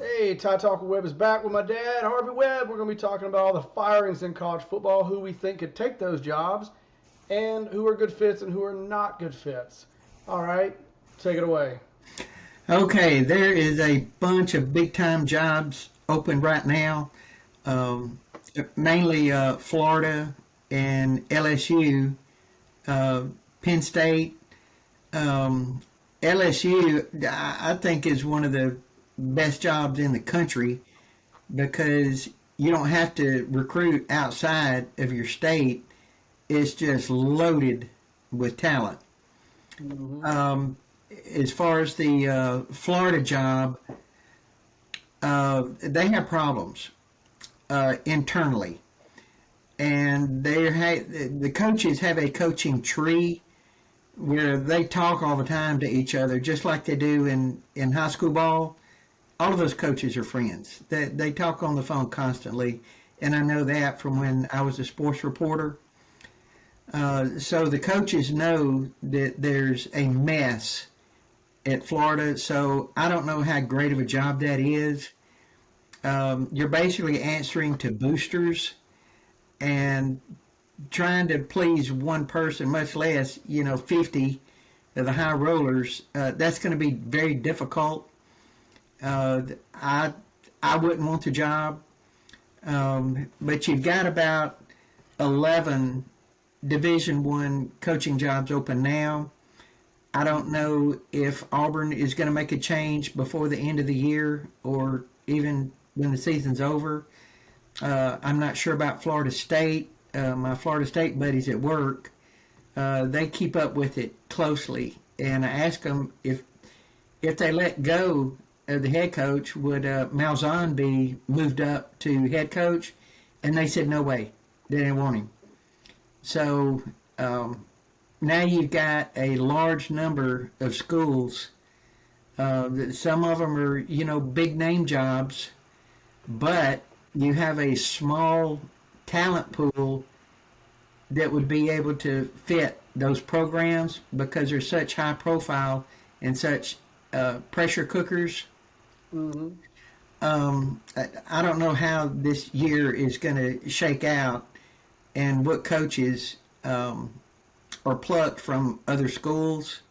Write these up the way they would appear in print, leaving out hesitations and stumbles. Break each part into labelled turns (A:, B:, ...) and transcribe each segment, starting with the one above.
A: Hey, Ty Talker Webb is back with my dad, Harvey Webb. We're going to be talking about all the firings in college football, who we think could take those jobs, and who are good fits and who are not good fits. All right, take it away.
B: Okay, there is a bunch of big time jobs open right now, um, mainly Florida and LSU, uh, Penn State. LSU, I think, is one of the best jobs in the country because you don't have to recruit outside of your state. It's just loaded with talent.
A: Mm-hmm.
B: Um, as far as the Florida job, they have problems internally, and the coaches have a coaching tree where they talk all the time to each other, just like they do in high school ball. All of those coaches are friends. They talk on the phone constantly, and I know that from when I was a sports reporter. So the coaches know that there's a mess at Florida. So I don't know how great of a job that is. You're basically answering to boosters and trying to please one person, much less 50 of the high rollers. That's going to be very difficult. I wouldn't want the job, but you've got about 11 Division One coaching jobs open now. I don't know if Auburn is going to make a change before the end of the year or even when the season's over. I'm not sure about Florida State. My Florida State buddies at work, they keep up with it closely, and I asked them if they let go of the head coach, would Malzahn be moved up to head coach? And they said no way, they didn't want him. So now you've got a large number of schools. Some of them are big name jobs, but you have a small talent pool that would be able to fit those programs because they're such high profile and such pressure cookers.
A: Mm-hmm.
B: I don't know how this year is going to shake out and what coaches are plucked from other schools.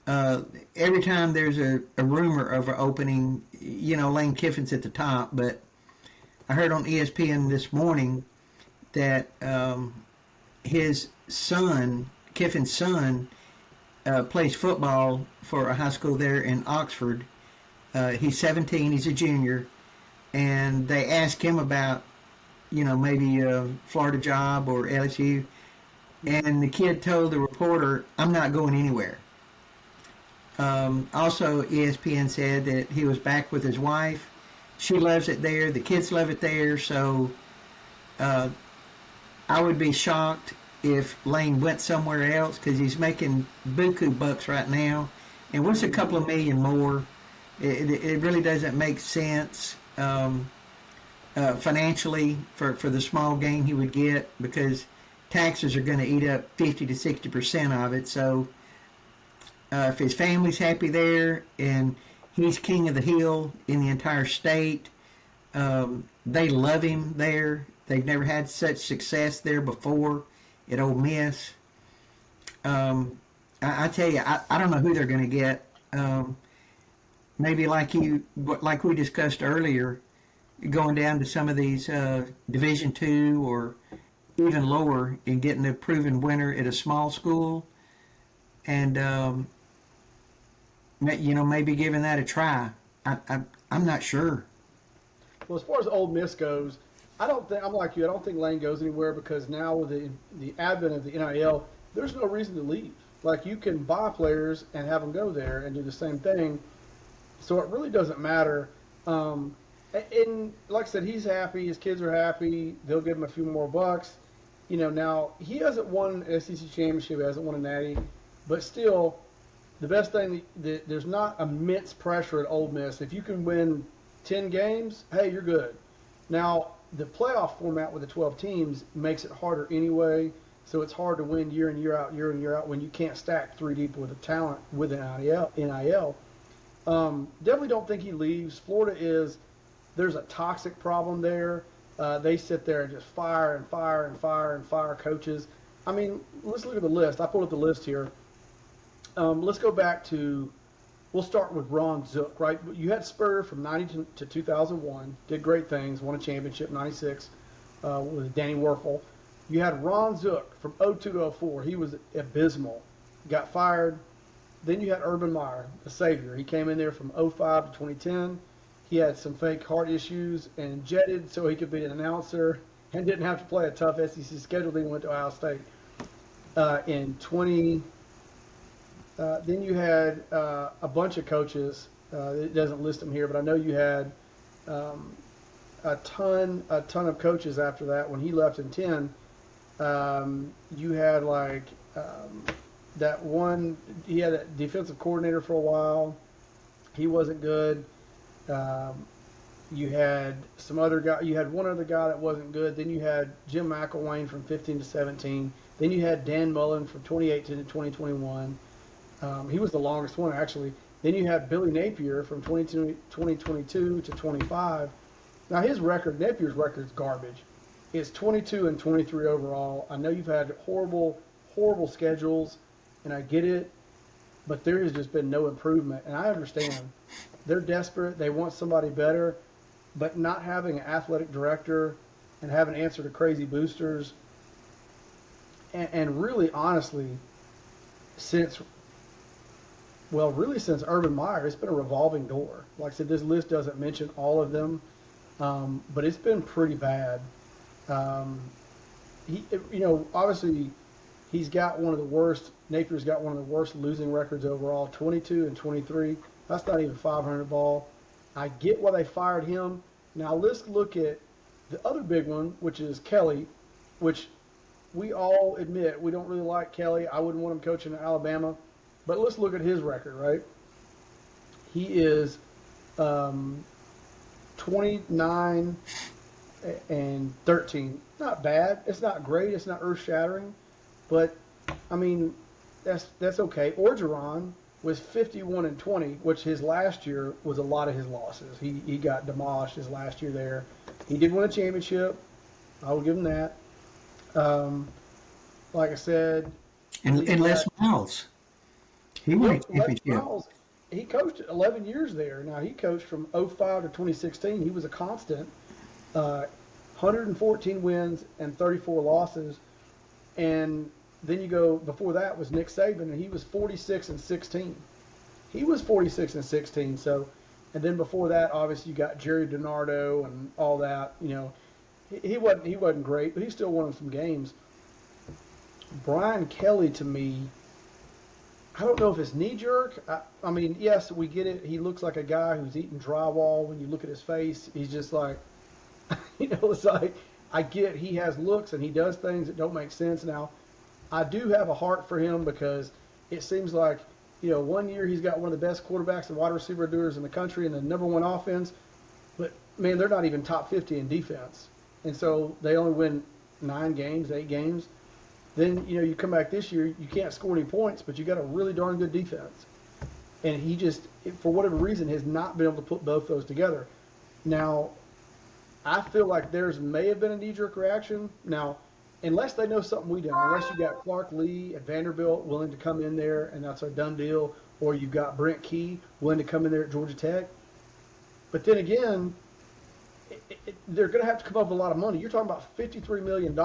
B: Every time there's a rumor of an opening, Lane Kiffin's at the top, but I heard on ESPN this morning that his son, Kiffin's son, plays football for a high school there in Oxford. He's 17, he's a junior, and they asked him about, maybe a Florida job or LSU, and the kid told the reporter, "I'm not going anywhere." Also, ESPN said that he was back with his wife. She loves it there. The kids love it there. So uh, I would be shocked if Lane went somewhere else because he's making buku bucks right now. And what's a couple of million more? It really doesn't make sense financially for the small gain he would get because taxes are going to eat up 50 to 60% of it. So if his family's happy there and he's king of the hill in the entire state, they love him there. They've never had such success there before at Ole Miss. I tell you, I don't know who they're going to get. Maybe like we discussed earlier, going down to some of these Division Two or even lower and getting a proven winner at a small school, and maybe giving that a try. I'm not sure.
A: Well, as far as Ole Miss goes, I don't think I'm like you. I don't think Lane goes anywhere because now with the advent of the NIL, there's no reason to leave. Like you can buy players and have them go there and do the same thing. So it really doesn't matter. And like I said, he's happy. His kids are happy. They'll give him a few more bucks. Now he hasn't won an SEC championship, he hasn't won a Natty, but still, the best thing that there's not immense pressure at Ole Miss. If you can win 10 games, hey, you're good. Now the playoff format with the 12 teams makes it harder anyway. So it's hard to win year in year out when you can't stack three deep with a talent with an NIL. Definitely don't think he leaves. Florida is there's a toxic problem there. They sit there and just fire and fire and fire and fire coaches. I mean, let's look at the list. I pulled up the list here. Let's go back to. We'll start with Ron Zook, right? You had Spur from 90 to 2001, did great things, won a championship, 96 with Danny Werfel. You had Ron Zook from 02 to 04. He was abysmal, got fired. Then you had Urban Meyer, the savior. He came in there from 05 to 2010. He had some fake heart issues and jetted so he could be an announcer and didn't have to play a tough SEC schedule. Then he went to Ohio State. In 20, then you had a bunch of coaches. It doesn't list them here, but I know you had a ton of coaches after that. When he left in 10, you had like that one. He had a defensive coordinator for a while. He wasn't good. You had some other guy. You had one other guy that wasn't good. Then you had Jim McElwain from 15 to 17. Then you had Dan Mullen from 2018 to 2021. He was the longest one, actually. Then you had Billy Napier from 2022 to 25. Now, Napier's record is garbage. It's 22 and 23 overall. I know you've had horrible, horrible schedules, and I get it, but there has just been no improvement. And I understand. They're desperate. They want somebody better, but not having an athletic director and having to answer to crazy boosters, and really, honestly, since Urban Meyer, it's been a revolving door. Like I said, this list doesn't mention all of them, but it's been pretty bad. Obviously, he's got one of the worst. Napier's got one of the worst losing records overall, 22 and 23. That's not even 500 ball. I get why they fired him. Now let's look at the other big one, which is Kelly, which we all admit we don't really like Kelly. I wouldn't want him coaching at Alabama. But let's look at his record, right? He is 29 and 13. Not bad. It's not great. It's not earth-shattering. But, I mean, that's okay. Orgeron was 51 and 20, which his last year was a lot of his losses. He got demolished his last year there. He did win a championship. I will give him that. Like I said.
B: And Les Miles. He won a championship.
A: Miles, he coached 11 years there. Now, he coached from 05 to 2016. He was a constant. 114 wins and 34 losses. And then you go, before that was Nick Saban, and he was 46 and 16. He was 46 and 16. So, and then before that, obviously, you got Jerry DiNardo and all that. You know, he wasn't great, but he still won some games. Brian Kelly, to me, I don't know if it's knee-jerk. I mean, yes, we get it. He looks like a guy who's eating drywall. When you look at his face, he's just like, it's like, I get he has looks and he does things that don't make sense. Now, I do have a heart for him because it seems like, 1 year he's got one of the best quarterbacks and wide receiver doers in the country and the number one offense. But, man, they're not even top 50 in defense. And so they only win 8 games. Then, you come back this year, you can't score any points, but you got a really darn good defense. And he just, for whatever reason, has not been able to put both those together. Now, I feel like theirs may have been a knee-jerk reaction. Now, unless they know something we don't, unless you got Clark Lee at Vanderbilt willing to come in there, and that's a done deal, or you've got Brent Key willing to come in there at Georgia Tech. But then again, they're going to have to come up with a lot of money. You're talking about $53 million,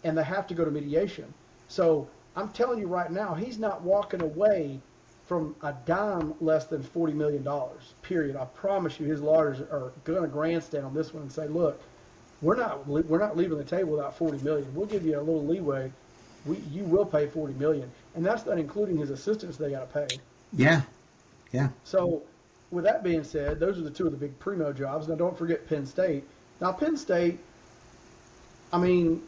A: and they have to go to mediation. So I'm telling you right now, he's not walking away from a dime less than $40 million, period. I promise you his lawyers are going to grandstand on this one and say, look, we're not leaving the table without $40 million. We'll give you a little leeway. You will pay $40 million. And that's not including his assistants they got to pay.
B: Yeah.
A: So with that being said, those are the two of the big primo jobs. Now, don't forget Penn State. Now, Penn State, I mean,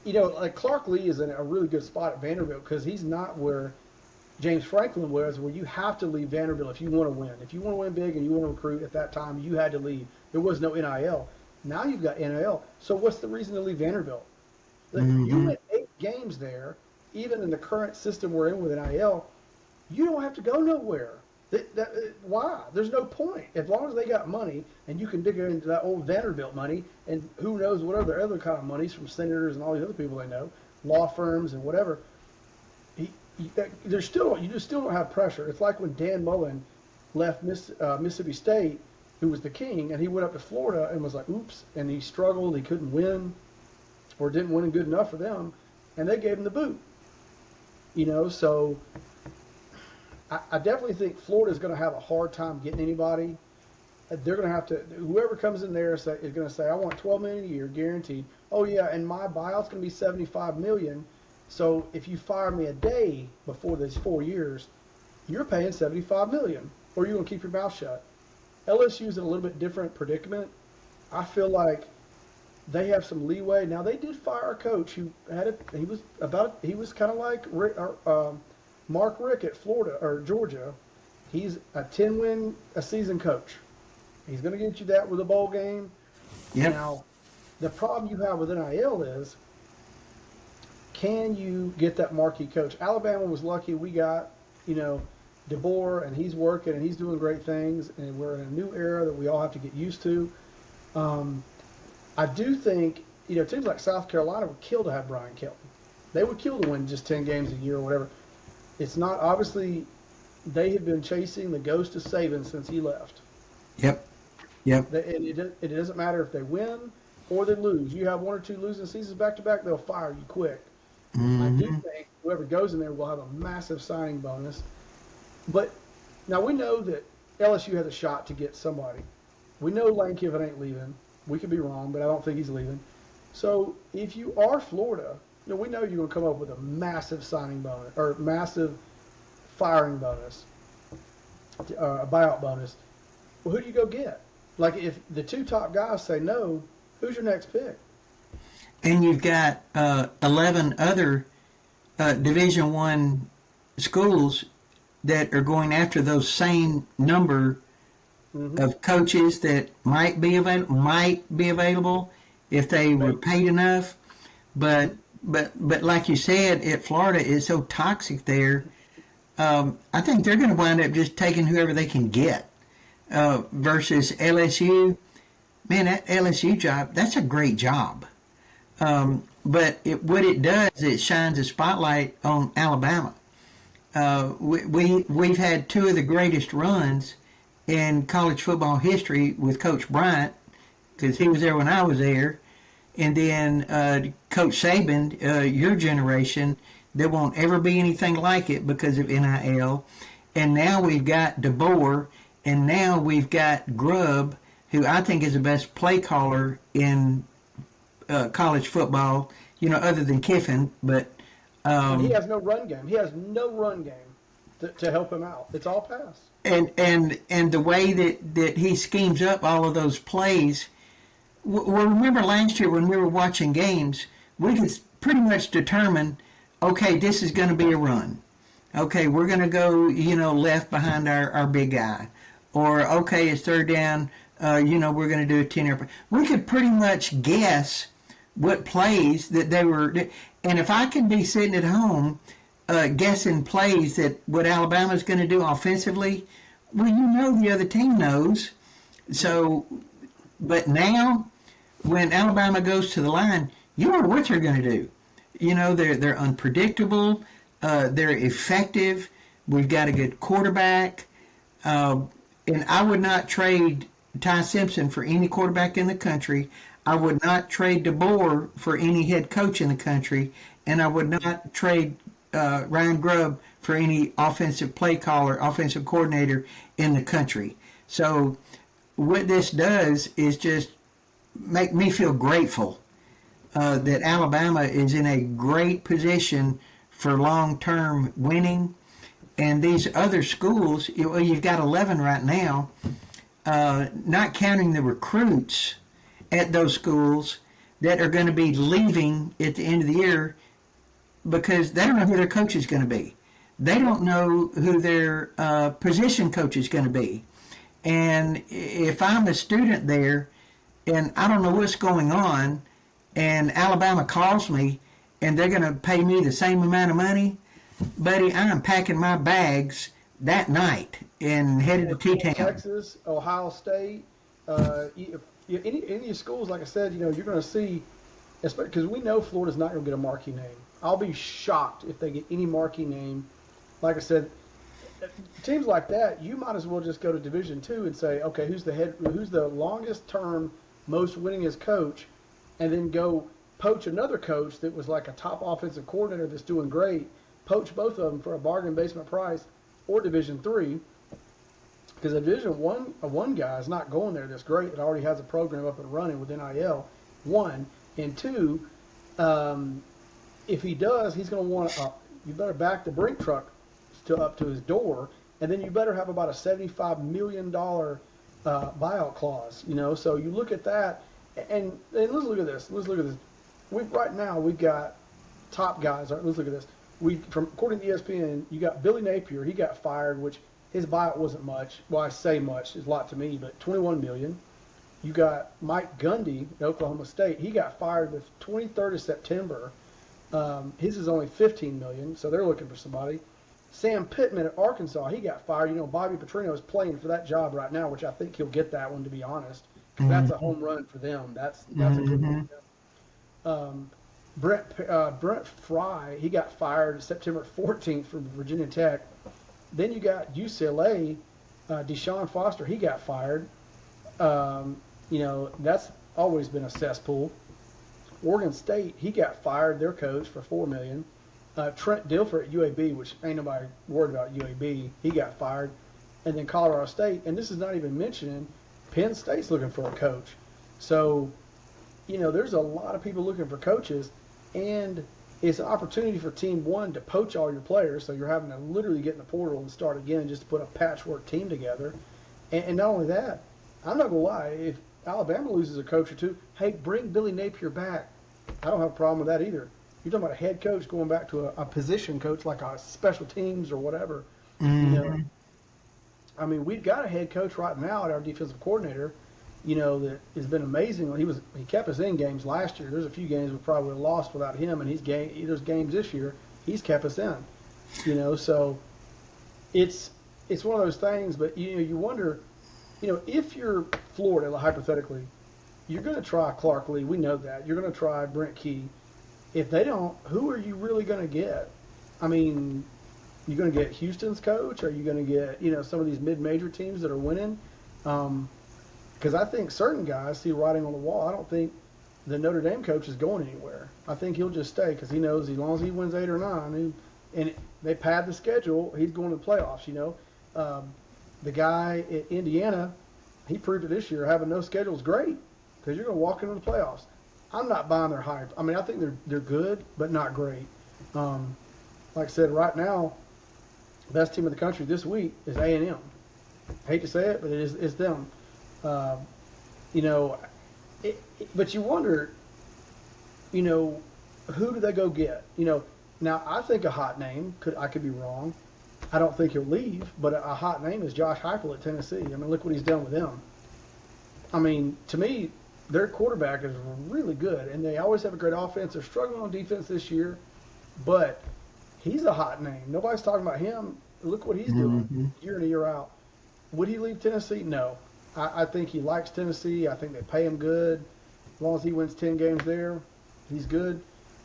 A: like Clark Lee is in a really good spot at Vanderbilt because he's not where James Franklin was, where you have to leave Vanderbilt if you want to win. If you want to win big and you want to recruit at that time, you had to leave. There was no NIL. Now you've got NIL. So what's the reason to leave Vanderbilt? You win 8 games there, even in the current system we're in with NIL, you don't have to go nowhere. Why? There's no point. As long as they got money and you can dig into that old Vanderbilt money and who knows what other kind of monies from senators and all these other people they know, law firms and whatever. You just still don't have pressure. It's like when Dan Mullen left Mississippi State, who was the king, and he went up to Florida and was like, oops, and he struggled. He couldn't win, or didn't win good enough for them, and they gave him the boot. So I definitely think Florida's going to have a hard time getting anybody. They're going to have to, whoever comes in there is going to say, I want $12 million a year guaranteed. Oh yeah, and my buyout's going to be $75 million. So if you fire me a day before these 4 years, you're paying $75 million, or you're going to keep your mouth shut. LSU's in a little bit different predicament. I feel like they have some leeway. Now they did fire a coach who he was kind of like Mark Richt at Florida or Georgia. He's a 10-win a season coach. He's going to get you that with a bowl game.
B: Yep.
A: Now, the problem you have with NIL is, can you get that marquee coach? Alabama was lucky. We got, DeBoer, and he's working and he's doing great things, and we're in a new era that we all have to get used to. I do think, teams like South Carolina would kill to have Brian Kelly. They would kill to win just 10 games a year or whatever. It's not, obviously, they have been chasing the ghost of Saban since he left.
B: Yep.
A: It doesn't matter if they win or they lose. You have one or two losing seasons back to back, they'll fire you quick.
B: Mm-hmm.
A: I do think whoever goes in there will have a massive signing bonus. But now we know that LSU has a shot to get somebody. We know Lane Kiffin ain't leaving. We could be wrong, but I don't think he's leaving. So if you are Florida, we know you're going to come up with a massive signing bonus or massive firing bonus, a buyout bonus. Well, who do you go get? Like if the two top guys say no, who's your next pick?
B: And you've got 11 other Division I schools that are going after those same number of coaches that might be available if they were paid enough. But like you said, at Florida is so toxic there. I think they're going to wind up just taking whoever they can get. Versus LSU, man, that LSU job, that's a great job. But what it does, it shines a spotlight on Alabama. We've had two of the greatest runs in college football history with Coach Bryant, because he was there when I was there, and then Coach Saban, your generation, there won't ever be anything like it because of NIL. And now we've got DeBoer, and now we've got Grubb, who I think is the best play caller in college football, other than Kiffin. But
A: and he has no run game. He has no run game to help him out. It's all pass.
B: And the way that he schemes up all of those plays. Well, remember last year when we were watching games, we could pretty much determine, okay, this is going to be a run. Okay, we're going to go, left behind our big guy. Or, okay, it's third down, we're going to do a 10-yard. We could pretty much guess what plays that they were. And if I could be sitting at home guessing plays that what Alabama's going to do offensively, well, the other team knows. So, but now, when Alabama goes to the line, you know what they're going to do. They're unpredictable. They're effective. We've got a good quarterback. And I would not trade Ty Simpson for any quarterback in the country. I would not trade DeBoer for any head coach in the country. And I would not trade Ryan Grubb for any offensive play caller, offensive coordinator in the country. So what this does is just make me feel grateful that Alabama is in a great position for long-term winning. And these other schools, you've got 11 right now, not counting the recruits at those schools that are going to be leaving at the end of the year because they don't know who their coach is going to be. They don't know who their position coach is going to be. And if I'm a student there and I don't know what's going on and Alabama calls me and they're going to pay me the same amount of money, buddy, I'm packing my bags that night and headed to T-Town.
A: Texas, Ohio State, any of these schools, like I said, you're going to see, because we know Florida's not going to get a marquee name. I'll be shocked if they get any marquee name. Like I said, teams like that, you might as well just go to Division II and say, okay, who's the longest term, most winningest coach, and then go poach another coach that was like a top offensive coordinator that's doing great, poach both of them for a bargain basement price, or Division III, because a Division one guy is not going there that's great. It already has a program up and running with NIL. One and two, if he does, he's going to want you better back the brink truck up to his door, and then you better have about a $75 million buyout clause. So you look at that, and let's look at this. Right now we've got top guys. Let's look at this. According to ESPN, you got Billy Napier. He got fired, which his buyout wasn't much. Well, I say much, it's a lot to me, but $21 million. You got Mike Gundy at Oklahoma State. He got fired the 23rd of September. His is only $15 million, so they're looking for somebody. Sam Pittman at Arkansas, he got fired. Bobby Petrino is playing for that job right now, which I think he'll get that one, to be honest, because that's a home run for them. That's a good one. Brent Fry, he got fired September 14th from Virginia Tech. Then you got UCLA, Deshaun Foster, he got fired. That's always been a cesspool. Oregon State, he got fired, their coach, for $4 million. Trent Dilfer at UAB, which ain't nobody worried about UAB, he got fired. And then Colorado State, and this is not even mentioning Penn State's looking for a coach. So, there's a lot of people looking for coaches, and it's an opportunity for Team 1 to poach all your players, so you're having to literally get in the portal and start again just to put a patchwork team together. And not only that, I'm not going to lie, if Alabama loses a coach or two, hey, bring Billy Napier back. I don't have a problem with that either. You're talking about a head coach going back to a position coach like a special teams or whatever.
B: Mm-hmm.
A: We've got a head coach right now at our defensive coordinator, that has been amazing. He kept us in games last year. There's a few games we probably would have lost without him, and there's games this year he's kept us in. So it's one of those things. But you wonder, if you're Florida, hypothetically, you're going to try Clark Lee. We know that. You're going to try Brent Key. If they don't, who are you really going to get? You're going to get Houston's coach? Are you going to get, some of these mid-major teams that are winning? Because I think certain guys see writing on the wall. I don't think the Notre Dame coach is going anywhere. I think he'll just stay because he knows as long as he wins 8 or 9, and they pad the schedule, he's going to the playoffs, The guy at Indiana, he proved it this year. Having no schedule is great because you're going to walk into the playoffs. I'm not buying their hype. I think they're good, but not great. Like I said, right now, best team in the country this week is A&M. Hate to say it, but it's them. But you wonder, who do they go get? Now I think a hot name I could be wrong. I don't think he'll leave, but a hot name is Josh Heupel at Tennessee. Look what he's done with them. To me, their quarterback is really good, and they always have a great offense. They're struggling on defense this year, but he's a hot name. Nobody's talking about him. Look what he's doing year in and year out. Would he leave Tennessee? No. I think he likes Tennessee. I think they pay him good. As long as he wins 10 games there, he's good.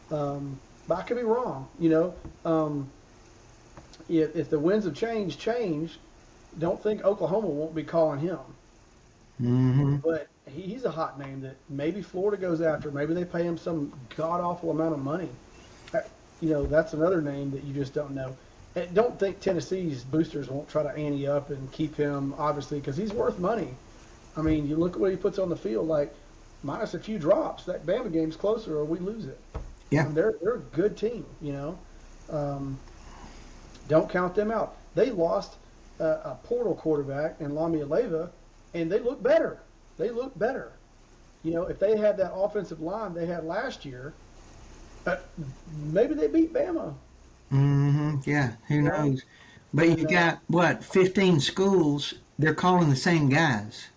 A: But I could be wrong. If the winds of change, don't think Oklahoma won't be calling him.
B: Mm-hmm.
A: But he's a hot name that maybe Florida goes after. Maybe they pay him some god-awful amount of money. That's another name that you just don't know. And don't think Tennessee's boosters won't try to ante up and keep him, obviously, because he's worth money. You look at what he puts on the field, minus a few drops, that Bama game's closer or we lose it.
B: Yeah.
A: They're a good team, Don't count them out. They lost a portal quarterback in Lamia Leyva, and they look better. If they had that offensive line they had last year, maybe they beat Bama.
B: Mm-hmm. Yeah, who knows? But you got, 15 schools, they're calling the same guys.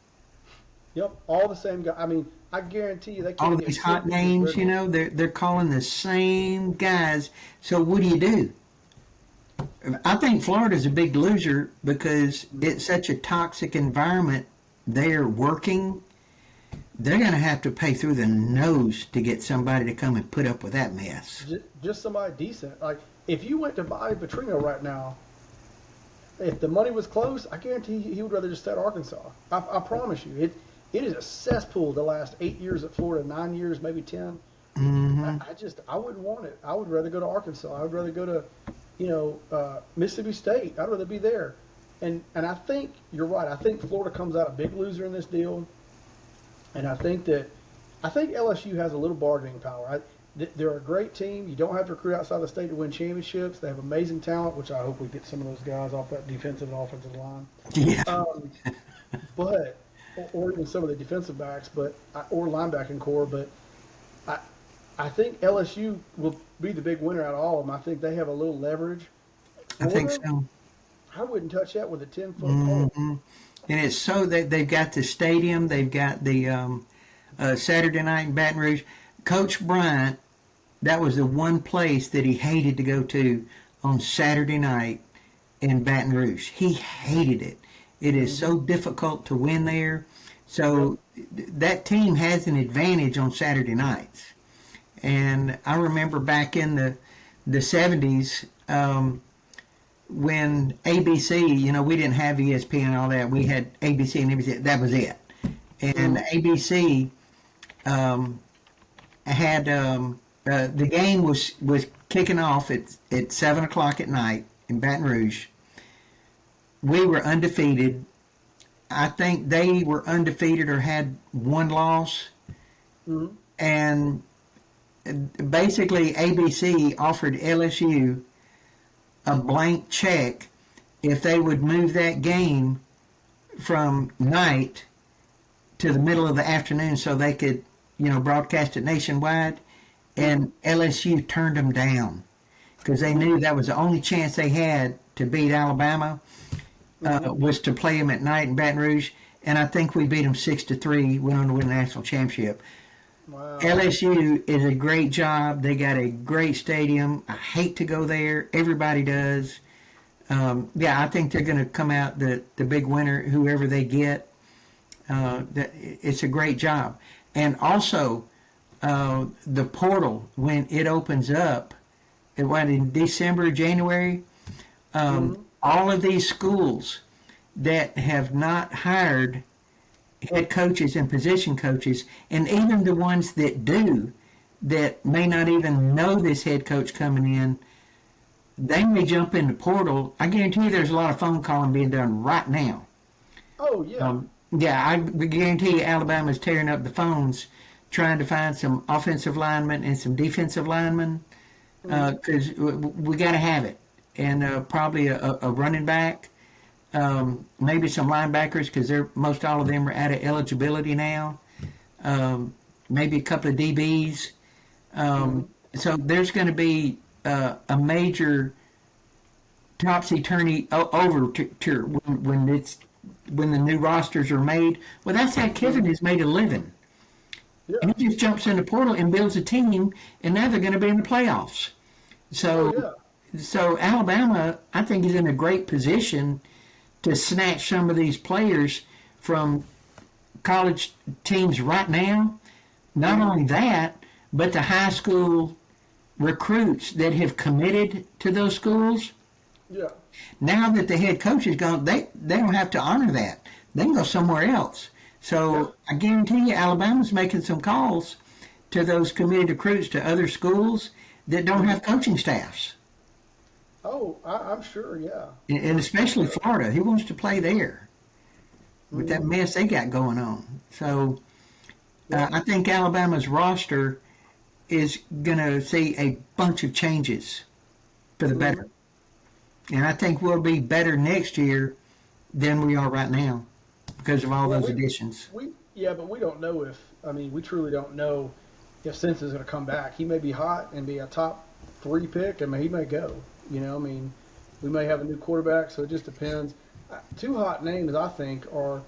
A: Yep, all the same guys. I guarantee you they can't
B: all
A: get
B: these hot names, they're calling the same guys. So what do you do? I think Florida's a big loser because it's such a toxic environment. They're working. They're going to have to pay through the nose to get somebody to come and put up with that mess.
A: Just somebody decent. Like if you went to Bobby Petrino right now, if the money was close, I guarantee he would rather just stay at Arkansas. I promise you, it is a cesspool the last 8 years at Florida, 9 years, maybe 10.
B: Mm-hmm.
A: I wouldn't want it. I would rather go to Arkansas. I would rather go to, Mississippi State. I'd rather be there. And I think you're right. I think Florida comes out a big loser in this deal. And I think LSU has a little bargaining power. They're a great team. You don't have to recruit outside the state to win championships. They have amazing talent, which I hope we get some of those guys off that defensive and offensive line.
B: Yeah.
A: Or even some of the defensive backs, or linebacking core. But I think LSU will be the big winner out of all of them. I think they have a little leverage.
B: I think so.
A: I wouldn't touch that with a 10-foot pole.
B: Mm-hmm. And it's so that they've got the stadium, they've got the Saturday night in Baton Rouge. Coach Bryant, that was the one place that he hated to go to on Saturday night in Baton Rouge. He hated it. It is so difficult to win there. So that team has an advantage on Saturday nights. And I remember back in the 70s, when ABC, we didn't have ESPN and all that. We had ABC and NBC. That was it. And ABC had the game was kicking off at 7 o'clock at night in Baton Rouge. We were undefeated. I think they were undefeated or had one loss. Mm-hmm. And basically ABC offered LSU a blank check if they would move that game from night to the middle of the afternoon so they could, broadcast it nationwide. And LSU turned them down because they knew that was the only chance they had to beat Alabama was to play them at night in Baton Rouge. And I think we beat them 6-3, went on to win the national championship.
A: Wow.
B: LSU is a great job. They got a great stadium. I hate to go there. Everybody does. I think they're going to come out the big winner, whoever they get. It's a great job. And also, the portal, when it opens up, in December, January, all of these schools that have not hired head coaches and position coaches, and even the ones that do, that may not even know this head coach coming in, they may jump in the portal. I guarantee you there's a lot of phone calling being done right now.
A: Oh, yeah.
B: I guarantee you Alabama's tearing up the phones trying to find some offensive linemen and some defensive linemen because we got to have it. And probably a running back. Maybe some linebackers because most all of them are out of eligibility now. Maybe a couple of DBs. So there's going to be a major topsy-turvy overture when the new rosters are made. Well, that's how Kiffin has made a living.
A: Yeah.
B: And he just jumps in the portal and builds a team, and now they're going to be in the playoffs. So Alabama, I think, is in a great position to snatch some of these players from college teams right now. Not only that, but the high school recruits that have committed to those schools.
A: Yeah.
B: Now that the head coach is gone, they don't have to honor that. They can go somewhere else. So I guarantee you Alabama's making some calls to those committed recruits to other schools that don't have coaching staffs.
A: Oh, I'm sure, yeah.
B: And especially Florida. He wants to play there with that mess they got going on. So I think Alabama's roster is going to see a bunch of changes for the better. And I think we'll be better next year than we are right now because of all those additions.
A: But we don't know we truly don't know if Simpson's going to come back. He may be hot and be a top 3 pick, and he may go. We may have a new quarterback, so it just depends. 2 hot names, I think, are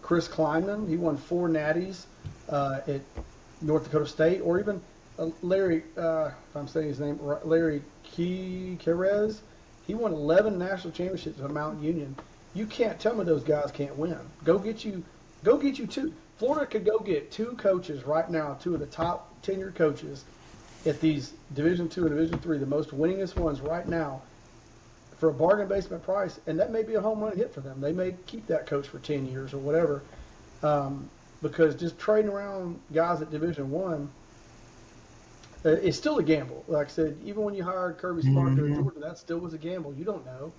A: Chris Kleinman. He won 4 natties at North Dakota State, or even Larry, if I'm saying his name, Larry Keres. He won 11 national championships at Mountain Union. You can't tell me those guys can't win. Go get you two. Florida could go get two coaches right now, two of the top tenured coaches at these Division II and Division III, the most winningest ones right now, for a bargain basement price, and that may be a home run hit for them. They may keep that coach for 10 years or whatever, because just trading around guys at Division One it's still a gamble. Like I said, even when you hired Kirby Smart to Georgia, that still was a gamble. You don't know.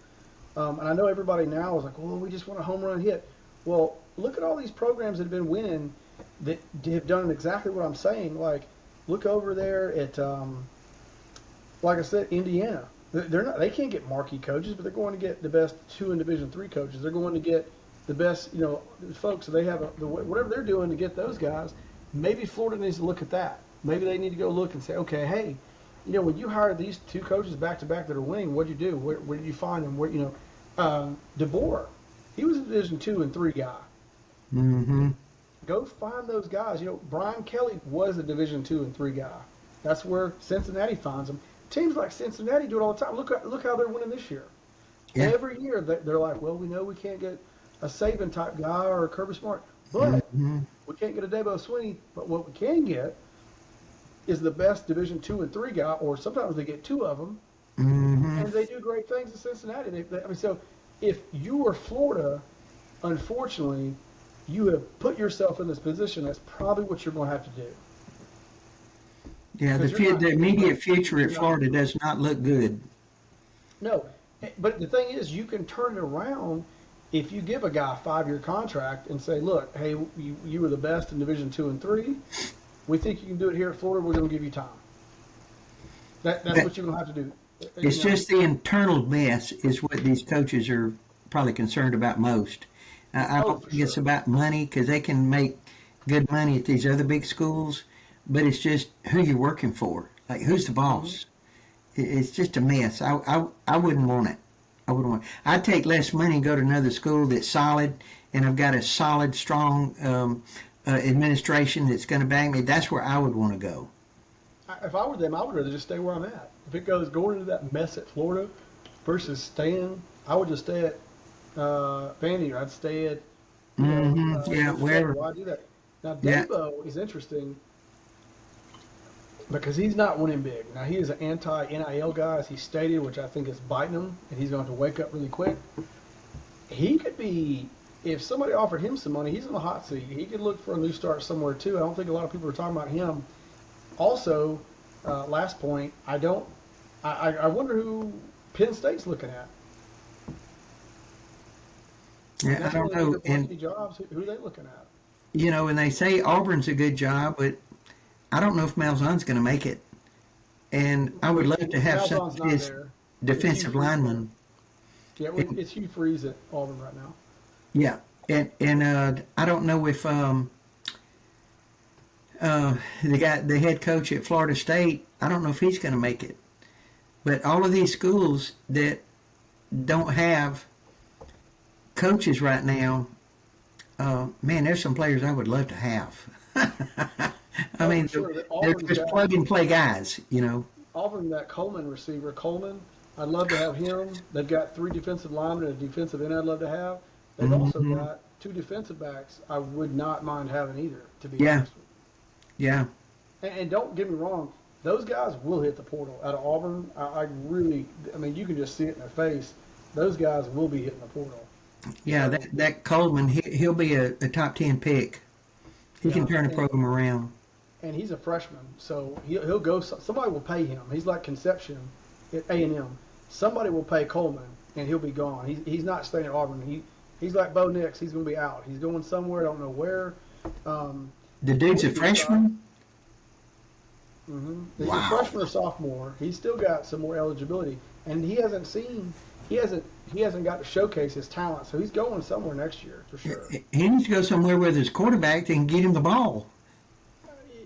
A: And I know everybody now is like, well, we just want a home run hit. Well, look at all these programs that have been winning that have done exactly what I'm saying. Like, look over there at, like I said, Indiana. They can't get marquee coaches, but they're going to get the best 2 in Division III coaches. They're going to get the best, folks. So they have whatever they're doing to get those guys. Maybe Florida needs to look at that. Maybe they need to go look and say, okay, hey, when you hired these 2 coaches back to back that are winning, what'd you do? Where did you find them? DeBoer, he was a Division II and III guy.
B: Mm-hmm.
A: Go find those guys. Brian Kelly was a Division II and III guy. That's where Cincinnati finds them. Teams like Cincinnati do it all the time. Look how they're winning this year. Yeah. Every year they're like, well, we know we can't get a Saban type guy or a Kirby Smart, but we can't get a Dabo Swinney. But what we can get is the best Division II and III guy, or sometimes they get 2 of them, and they do great things in Cincinnati. So if you were Florida, unfortunately, you have put yourself in this position. That's probably what you're going to have to do.
B: Yeah, the immediate future at Florida does not look good.
A: No, but the thing is, you can turn it around if you give a guy a 5-year contract and say, look, hey, you were the best in Division II and III. We think you can do it here at Florida. We're going to give you time. That's what you're going to have to do.
B: It's just the internal mess is what these coaches are probably concerned about most. I don't think it's about money, because they can make good money at these other big schools, but it's just who you're working for. Like, who's the boss? It's just a mess. I wouldn't want it. I wouldn't want it. I'd take less money and go to another school that's solid, and I've got a solid, strong administration that's going to back me. That's where I would want to go.
A: If I were them, I would rather just stay where I'm at. If it goes going into that mess at Florida versus staying, I would just stay at Vandy, or I'd stay at
B: wherever.
A: Why do that? Now Dabo is interesting because he's not winning big. Now he is an anti-NIL guy, as he stated, which I think is biting him, and he's going to have to wake up really quick. He could be, if somebody offered him some money, he's in the hot seat. He could look for a new start somewhere too. I don't think a lot of people are talking about him. Also, last point, I wonder who Penn State's looking at.
B: Yeah, I don't know.
A: And jobs, who are they looking at?
B: And they say Auburn's a good job, but I don't know if Malzahn's going to make it. And I would love to have some of his defensive linemen.
A: Yeah, it's Hugh Freeze at Auburn right now.
B: Yeah, and I don't know if the head coach at Florida State, I don't know if he's going to make it. But all of these schools that don't have coaches right now, man, there's some players I would love to have. I mean, they're just plug-and-play guys,
A: Auburn, that Coleman receiver, I'd love to have him. They've got 3 defensive linemen and a defensive end I'd love to have. They've also got 2 defensive backs I would not mind having either, to be honest with you.
B: Yeah.
A: And don't get me wrong, those guys will hit the portal. Out of Auburn, I mean, you can just see it in their face. Those guys will be hitting the portal.
B: Yeah, that Coleman, he'll be a top 10 pick. He can turn the program around.
A: And he's a freshman, so he'll go. Somebody will pay him. He's like Conception at A&M. Somebody will pay Coleman, and he'll be gone. He's not staying at Auburn. He's like Bo Nix. He's going to be out. He's going somewhere. I don't know where.
B: The dude's a freshman?
A: He's a freshman or sophomore. He's still got some more eligibility, and he hasn't got to showcase his talent. So he's going somewhere next year for sure.
B: He needs to go somewhere with his quarterback that can get him the ball.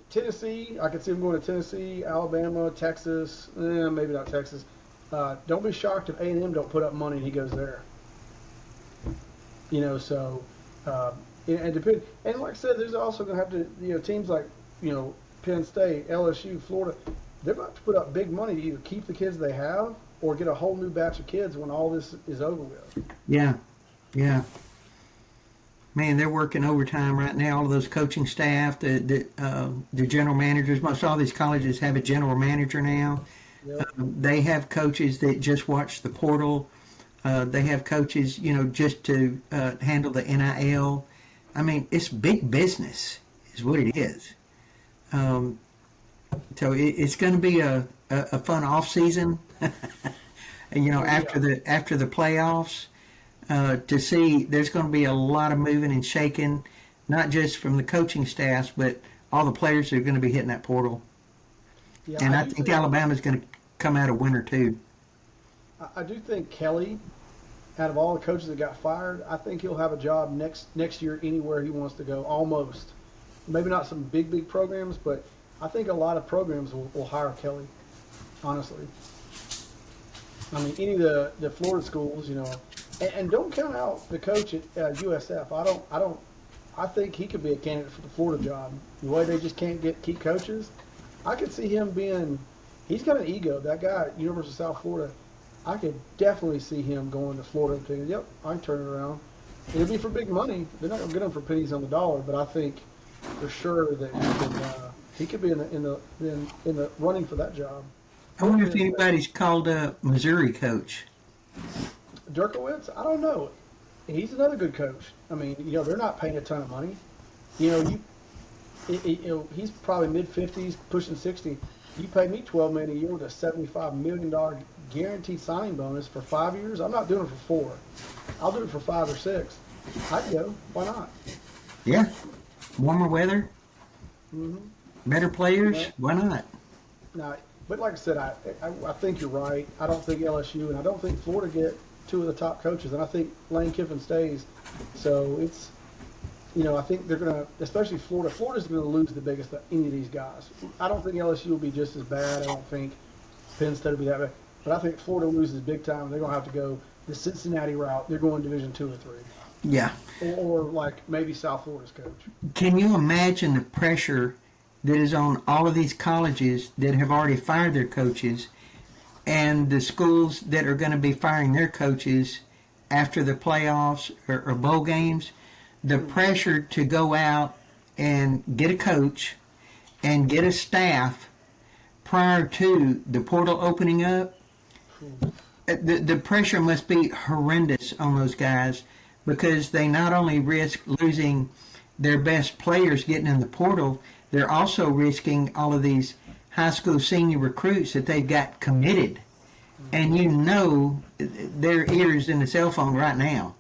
A: Tennessee, I could see him going to Tennessee, Alabama, Texas. Maybe not Texas. Don't be shocked if A&M don't put up money and he goes there. So and depend. And like I said, there's also going to have to, teams like, Penn State, LSU, Florida, they're going to have to put up big money to either keep the kids they have or get a whole new batch of kids when all this is over with.
B: Yeah, yeah. Man, they're working overtime right now. All of those coaching staff, the general managers. Most all these colleges have a general manager now.
A: Yep.
B: They have coaches that just watch the portal. They have coaches, just to handle the NIL. I mean, it's big business, is what it is. So it's going to be a fun off season. After the playoffs. To see there's going to be a lot of moving and shaking, not just from the coaching staffs, but all the players that are going to be hitting that portal.
A: Yeah,
B: And I think Alabama's going to come out a winner too.
A: I do think Kelly, out of all the coaches that got fired, I think he'll have a job next year anywhere he wants to go. Almost, maybe not some big programs, but I think a lot of programs will hire Kelly. Honestly, I mean, any of the Florida schools, and don't count out the coach at USF. I think he could be a candidate for the Florida job. The way they just can't keep coaches, I could see him being. He's got an ego. That guy at University of South Florida, I could definitely see him going to Florida and thinking, "Yep, I can turn it around." It'll be for big money. They're not gonna get him for pennies on the dollar, but I think for sure that he could be in the running for that job.
B: I wonder if anybody's called up Missouri coach.
A: Derkowitz, I don't know. He's another good coach. I mean, they're not paying a ton of money. He's probably mid-50s, pushing 60. You pay me $12 million a year with a $75 million guaranteed signing bonus for 5 years. I'm not doing it for 4. I'll do it for 5 or 6. I'd go. Why not?
B: Yeah, warmer weather,
A: Mm-hmm.
B: better players.
A: Yeah.
B: Why not?
A: Now, but like I said, I think you're right. I don't think LSU and I don't think Florida get 2 of the top coaches, and I think Lane Kiffin stays. So it's, I think they're going to, especially Florida. Florida's going to lose the biggest of any of these guys. I don't think LSU will be just as bad. I don't think Penn State will be that bad. But I think Florida loses big time. They're going to have to go the Cincinnati route. They're going Division 2 or 3.
B: Yeah.
A: Or like maybe South Florida's coach.
B: Can you imagine the pressure that is on all of these colleges that have already fired their coaches, and the schools that are going to be firing their coaches after the playoffs or bowl games? The pressure to go out and get a coach and get a staff prior to the portal opening up. The pressure must be horrendous on those guys, because they not only risk losing their best players getting in the portal, they're also risking all of these high school senior recruits that they've got committed. And their ears in the cell phone right now.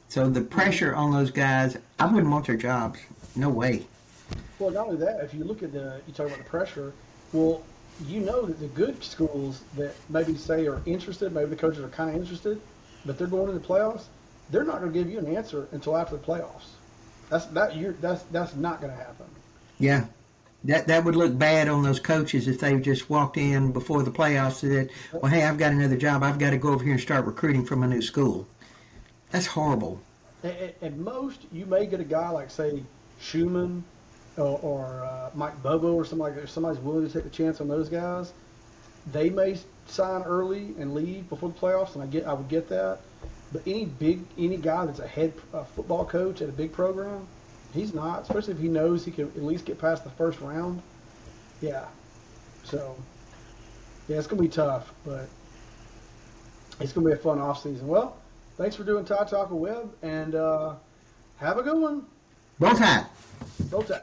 B: So the pressure on those guys, I wouldn't want their jobs. No way.
A: Well, not only that, if you look at you talk about the pressure, well, that the good schools that maybe say are interested, maybe the coaches are kind of interested, but they're going into the playoffs, they're not going to give you an answer until after the playoffs. That's not going to happen.
B: Yeah. That would look bad on those coaches if they just walked in before the playoffs and said, well, hey, I've got another job. I've got to go over here and start recruiting from a new school. That's horrible.
A: At most, you may get a guy like, say, Schumann or Mike Bobo or something like that. If somebody's willing to take a chance on those guys, they may sign early and leave before the playoffs, and I would get that. But any guy that's a head football coach at a big program, he's not, especially if he knows he can at least get past the first round. Yeah. So, yeah, it's going to be tough, but it's going to be a fun offseason. Well, thanks for doing Tide Talk with Webb, and have a good one.
B: Roll Tide.
A: Roll Tide.